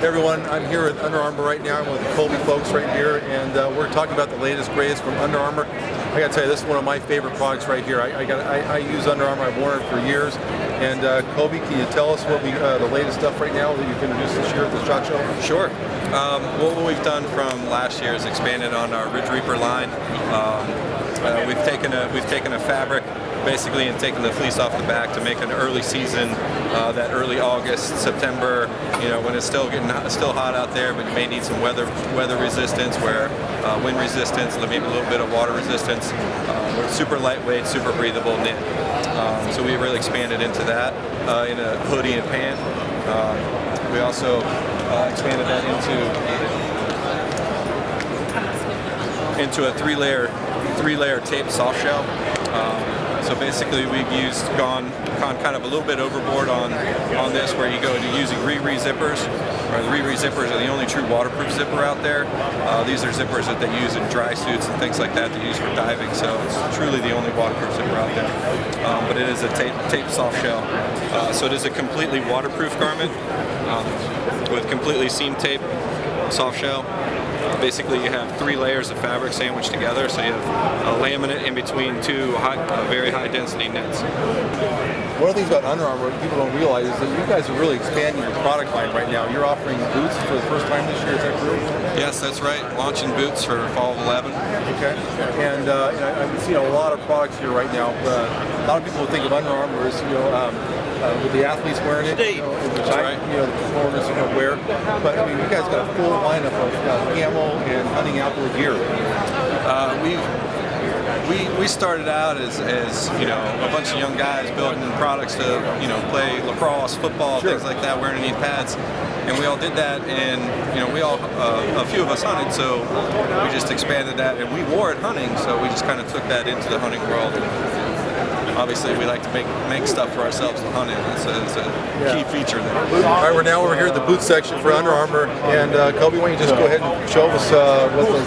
Hey everyone, I'm here at Under Armour right now. I'm with the Kobe folks right here, and we're talking about the latest greatest from Under Armour. I got to tell you, this is one of my favorite products right here. I use Under Armour. I've worn it for years. And Kobe, can you tell us what the latest stuff right now that you've introduced this year at the SHOT Show? Sure. What we've done from last year is expanded on our Ridge Reaper line. We've taken a fabric basically and taken the fleece off the back to make an early season, that early August, September, when it's still hot out there, but you may need some weather resistance, where wind resistance, maybe a little bit of water resistance. We're super lightweight, super breathable knit. So we really expanded into that in a hoodie and pant. We also expanded that into a three-layer tape soft shell. So basically, we've gone kind of a little bit overboard on this, where you go to using re-re zippers. The re-re zippers are the only true waterproof zipper out there. These are zippers that they use in dry suits and things like that they use for diving. So it's truly the only waterproof zipper out there. But it is a tape soft shell. So it is a completely waterproof garment with completely seam tape soft shell. Basically, you have 3 layers of fabric sandwiched together, so you have a laminate in between two very high density knits. One of the things about Under Armour people don't realize is that you guys are really expanding your product line right now. You're offering boots for the first time this year, is that true? Yes, that's right. Launching boots for fall of 11. Okay. And I've seen a lot of products here right now. A lot of people think of Under Armour as, with the athletes wearing it, which the performers wear. But I mean, you guys got a full lineup of camo and hunting outdoor gear. We started out as a bunch of young guys building products to play lacrosse, football, things like that, wearing knee pads, and we all did that, and a few of us hunted, so we just expanded that, and we wore it hunting, so we just kind of took that into the hunting world. Obviously, we like to make stuff for ourselves to hunt in. It's a key feature there. All right, we're now over here at the boot section for Under Armour. And Kobe, why don't you just go ahead and show us what the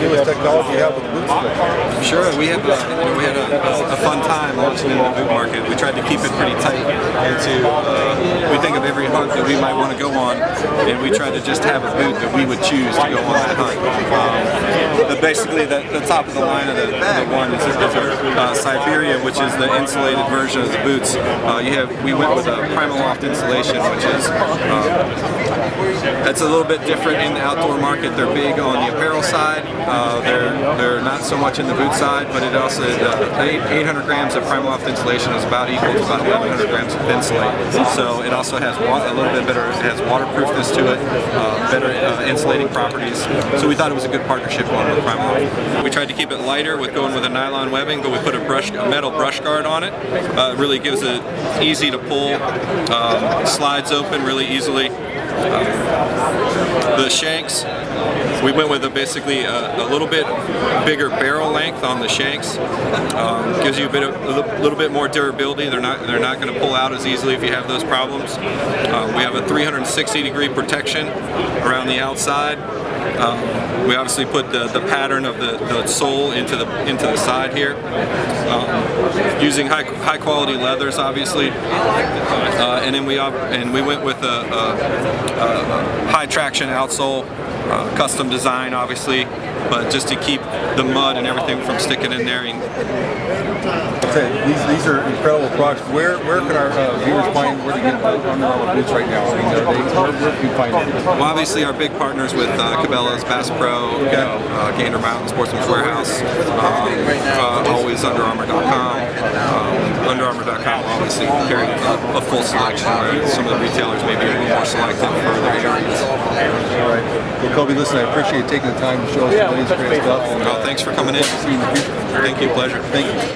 newest technology you have with the boots today? Sure. We had a fun time launching in the boot market. We tried to keep it pretty tight into. We think of every hunt that we might want to go on, and we tried to just have a boot that we would choose to go on that hunt. Basically, the top of the line of the one is our Siberia, which is the insulated version of the boots. We went with a Primaloft insulation, which is that's a little bit different in the outdoor market. They're big on the apparel side. They're not so much in the boot side, but it also 800 grams of Primaloft insulation is about equal to about 1100 grams of Insulate. So it also has a little bit better. It has waterproofness to it, better insulating properties. So we thought it was a good partnership going with Primaloft. We tried to keep it lighter with going with a nylon webbing, but we put a metal brush guard on it. It really gives it easy to pull, slides open really easily. The shanks, we went with basically a little bit bigger barrel length on the shanks. Gives you a little bit more durability. They're not going to pull out as easily if you have those problems. We have a 360-degree protection around the outside. We obviously put the pattern of the sole into the side here, using high quality leathers, obviously, and then we went with a high traction outsole, custom design, obviously, but just to keep the mud and everything from sticking in there. These are incredible products. Where can our viewers find where to get Under Armour boots right now? I mean, where can you find it? Well, obviously our big partners with Cabela's, Bass Pro, Gander Mountain, Sportsman's Warehouse, always UnderArmour.com. UnderArmour.com obviously carrying a full selection, where some of the retailers may be a little more selective for their areas. All right. Well, Kobe, listen, I appreciate you taking the time to show us the latest great stuff. Well, thanks for coming in. See you in the future. Thank you. Pleasure. Thank you.